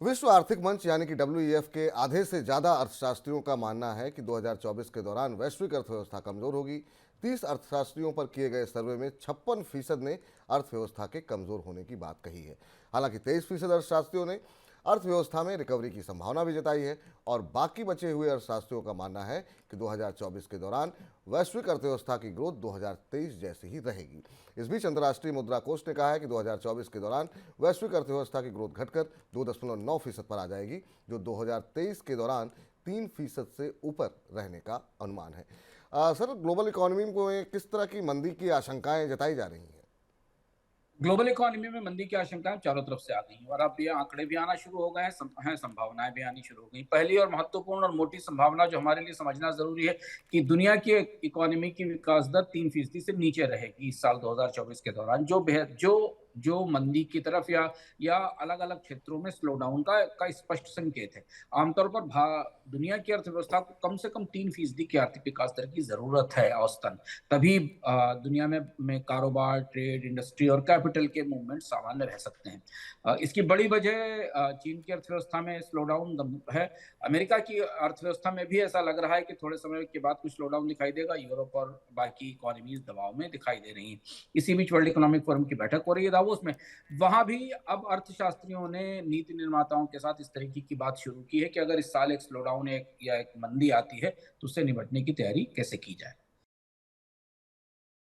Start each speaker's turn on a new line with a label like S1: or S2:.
S1: विश्व आर्थिक मंच यानी कि WEF के आधे से ज्यादा अर्थशास्त्रियों का मानना है कि 2024 के दौरान वैश्विक अर्थव्यवस्था कमजोर होगी। 30 अर्थशास्त्रियों पर किए गए सर्वे में 56% ने अर्थव्यवस्था के कमजोर होने की बात कही है। हालांकि 23% अर्थशास्त्रियों ने अर्थव्यवस्था में रिकवरी की संभावना भी जताई है और बाकी बचे हुए अर्थशास्त्रियों का मानना है कि 2024 के दौरान वैश्विक अर्थव्यवस्था की ग्रोथ 2023 जैसी ही रहेगी। इस बीच अंतर्राष्ट्रीय मुद्रा कोष ने कहा है कि 2024 के दौरान वैश्विक अर्थव्यवस्था की ग्रोथ घटकर 2.9% पर आ जाएगी, जो 2023 के दौरान 3% से ऊपर रहने का अनुमान है। सर, ग्लोबल इकोनॉमी में किस तरह की मंदी की आशंकाएं जताई जा रही हैं?
S2: ग्लोबल इकोनॉमी में मंदी की आशंकाएं चारों तरफ से आ गई हैं और अब ये आंकड़े भी आना शुरू हो गए हैं, संभावनाएं भी आनी शुरू हो गई। पहली और महत्वपूर्ण और मोटी संभावना जो हमारे लिए समझना जरूरी है कि दुनिया की इकोनॉमी की विकास दर 3% से नीचे रहेगी इस साल 2024 के दौरान, जो मंदी की तरफ या अलग अलग क्षेत्रों में स्लोडाउन का स्पष्ट संकेत है। आमतौर पर दुनिया की अर्थव्यवस्था को कम से कम 3% की आर्थिक विकास दर की जरूरत है औसतन। तभी दुनिया में कारोबार, ट्रेड, इंडस्ट्री और कैपिटल के मूवमेंट सामान्य रह सकते हैं। इसकी बड़ी वजह चीन की अर्थव्यवस्था में स्लोडाउन है। अमेरिका की अर्थव्यवस्था में भी ऐसा लग रहा है कि थोड़े समय के बाद कुछ स्लोडाउन दिखाई देगा। यूरोप और बाकी इकोनॉमीज दबाव में दिखाई दे रही हैं। इसी बीच वर्ल्ड इकोनॉमिक फोरम की बैठक हो रही है दावोस में। वहां भी अब अर्थशास्त्रियों ने नीति निर्माताओं के साथ इस तरीके की बात शुरू की है कि अगर इस साल एक स्लोडाउन या एक मंदी आती है तो उससे निपटने की तैयारी कैसे की जाए।